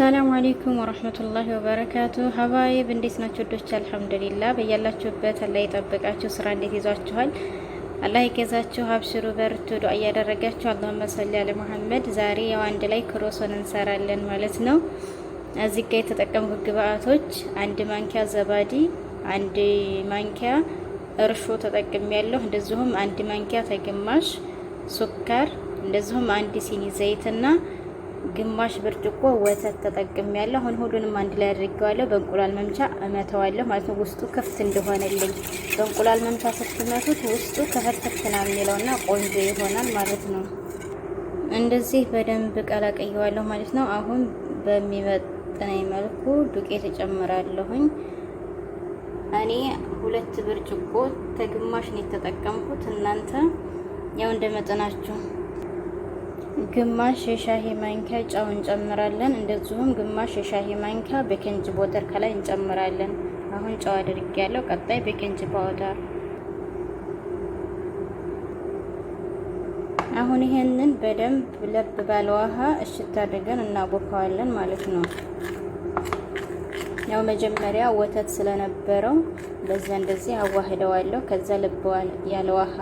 አሰላሙ አለይኩም ወራህመቱላሂ ወበረካቱ። ሀባይብ እንዴት ናችሁ? ዶች አልሐምዱሊላህ። በያላችሁበት አላህ ይጠብቃችሁ። ስራ እንዴት ይዟችኋል? አላህ ይገዛችሁ። አብሽሩ በርቱ። ዱአ እያደረጋችሁ አላሁመ ሰሊ አለ መሐመድ። ዛሬ ያው አንድ ላይ ክሮሶን እንሰራለን ማለት ነው። እዚህ ጋር የተጠቀምኩት ግብአቶች አንድ ማንኪያ ዘባዲ፣ አንድ ማንኪያ እርሾ ተጠቅሜያለሁ። እንደዚሁም አንድ ማንኪያ ተግማሽ ሱካር፣ እንደዚሁም አንድ ሲኒ ዘይትና ግማሽ ብርጭቆ ወተት ተጠቅሜያለሁ። አሁን ሁሉንም አንድ ላይ አድርጌዋለሁ። በእንቁላል መምቻ እመተዋለሁ ማለት ነው። ውስጡ ክፍት እንደሆነልኝ በእንቁላል መምቻ ስትመቱት ውስጡ ከፈትፈት ነው የሚለውና ቆንጆ ይሆናል ማለት ነው። እንደዚህ በደንብ ቀላቅየዋለሁ ማለት ነው። አሁን በሚመጥነኝ መልኩ ዱቄት እጨምራለሁኝ። እኔ 2 ብርጭቆ ተግማሽ ነው የተጠቀምኩት። እናንተ ያው እንደመጠናችሁ ግማሽ የሻሂ ማንኪያ ጨው እንጨምራለን። እንደዚሁም ግማሽ የሻሂ ማንኪያ ቤኪንግ ፓውደር ከላይ እንጨምራለን። አሁን ጨው አድርጌያለሁ። ቀጣይ ቤኪንግ ፓውደር። አሁን ይሄንን በደንብ ለብ ባለ ውሃ እሽት አድርገን እናቦካዋለን ማለት ነው። ያው መጀመሪያ ወተት ስለነበረው በዛ እንደዚህ አዋህደዋለሁ። ከዛ ለብ ያለ ውሃ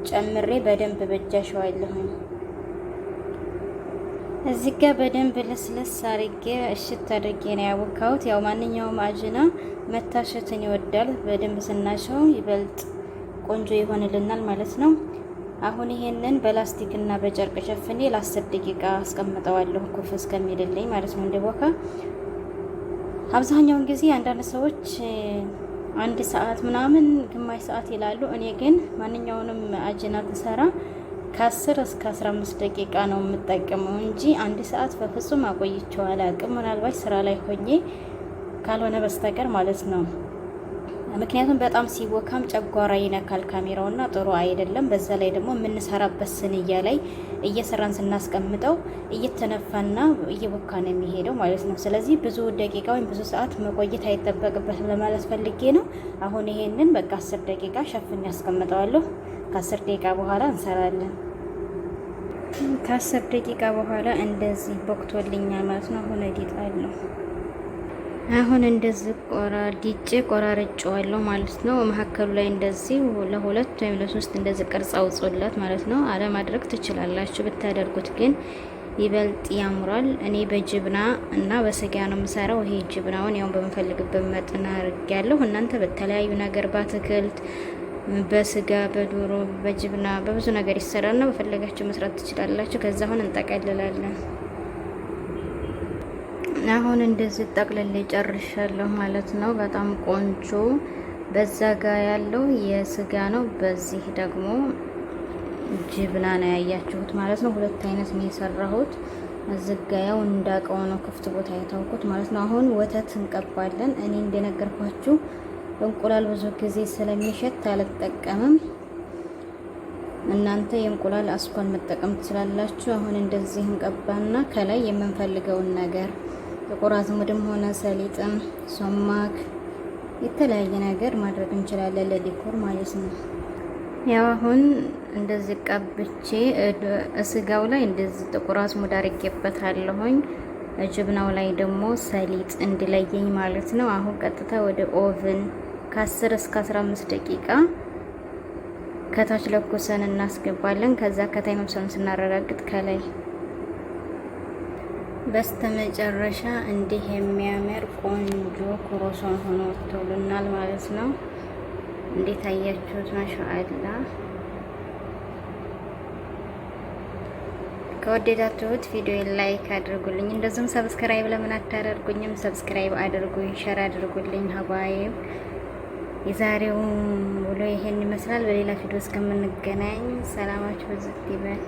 ጨምሬ በደንብ በጃሸዋለሁ። እዚህ ጋር በደንብ ለስለስ አድርጌ እሽት አድርጌ ነው ያቦካሁት። ያው ማንኛውም አጅና መታሸትን ይወዳል። በደንብ ስናሸው ይበልጥ ቆንጆ ይሆንልናል ማለት ነው። አሁን ይሄንን በላስቲክ እና በጨርቅ ሸፍኔ ለ10 ደቂቃ አስቀምጠዋለሁ ኩፍ እስከሚልልኝ ማለት ነው እንዲቦካ። አብዛኛውን ጊዜ አንዳንድ ሰዎች 1 ሰዓት ምናምን ግማሽ ሰዓት ይላሉ። እኔ ግን ማንኛውንም አጅና ተሰራ ከ10 እስከ 15 ደቂቃ ነው የምጠቀመው እንጂ 1 ሰዓት በፍጹም አቆይቼው አላውቅም። ምናልባት ስራ ላይ ሆኜ ካልሆነ በስተቀር ማለት ነው። ምክንያቱም በጣም ሲቦካም ጨጓራ ይነካል ካሜራውና ጥሩ አይደለም። በዛ ላይ ደግሞ የምንሰራበት ስንያ ላይ እየሰራን ስናስቀምጠው እየተነፋና እየቦካ ነው የሚሄደው ማለት ነው። ስለዚህ ብዙ ደቂቃ ወይም ብዙ ሰዓት መቆየት አይጠበቅበትም ለማለት ፈልጌ ነው። አሁን ይሄንን በቃ 10 ደቂቃ ሸፍኜ ያስቀምጠዋለሁ። ከ10 ደቂቃ በኋላ እንሰራለን። ከ10 ደቂቃ በኋላ እንደዚህ ቦክቶልኛል ማለት ነው። አሁን እዲጣለሁ። አሁን እንደዚህ ቆራርጬዋለሁ ማለት ነው። መሀከሉ ላይ እንደዚህ ለ2 ወይም ለ3 እንደዚህ ቅርጽ አውጡለት ማለት ነው። አለማድረግ ትችላላችሁ፣ ብታደርጉት ግን ይበልጥ ያምራል። እኔ በጅብና እና በስጋ ነው የምሰራው። ይሄ ጅብናውን ያው በመፈልግበት መጠን አድርጌያለሁ። እናንተ በተለያዩ ነገር በአትክልት በስጋ በዶሮ በጅብና በብዙ ነገር ይሰራልና በፈለጋችሁ መስራት ትችላላችሁ። ከዛ አሁን እንጠቀልላለን። አሁን እንደዚህ ጠቅልል ጨርሻለሁ ማለት ነው። በጣም ቆንጆ። በዛ ጋ ያለው የስጋ ነው፣ በዚህ ደግሞ ጅብና ነው ያያችሁት ማለት ነው። 2 አይነት ነው የሰራሁት። እዝጋያው እንዳቀው ነው ክፍት ቦታ ያታውቁት ማለት ነው። አሁን ወተት እንቀባለን። እኔ እንደነገርኳችሁ እንቁላል ብዙ ጊዜ ስለሚሸት አልጠቀምም። እናንተ የእንቁላል አስኳል መጠቀም ትችላላችሁ። አሁን እንደዚህ እንቀባና ከላይ የምንፈልገውን ነገር ጥቁር አዝሙድም ሆነ ሰሊጥም ሶማክ የተለያየ ነገር ማድረግ እንችላለን ለዲኮር ማለት ነው። ያው አሁን እንደዚህ ቀብቼ ስጋው ላይ እንደዚህ ጥቁር አዝሙድ አድርጌበታለሁኝ። ጅብናው ላይ ደግሞ ሰሊጥ እንዲለየኝ ማለት ነው። አሁን ቀጥታ ወደ ኦቭን ከ10 እስከ 15 ደቂቃ ከታች ለኩሰን እናስገባለን። ከዛ ከታይ መብሰሉን ስናረጋግጥ ከላይ በስተመጨረሻ እንዲህ የሚያምር ቆንጆ ክሮሶን ሆኖ ወጥቶልናል ማለት ነው። እንዴት አያችሁት? ማሻአላ። ከወደዳችሁት ቪዲዮ ላይክ አድርጉልኝ። እንደዚሁም ሰብስክራይብ ለምን አታደርጉኝም? ሰብስክራይብ አድርጉኝ፣ ሸር አድርጉልኝ። ሀባይብ የዛሬው ውሎ ይሄን ይመስላል። በሌላ ቪዲዮ እስከምንገናኝ ሰላማችሁ በዝት ይበል።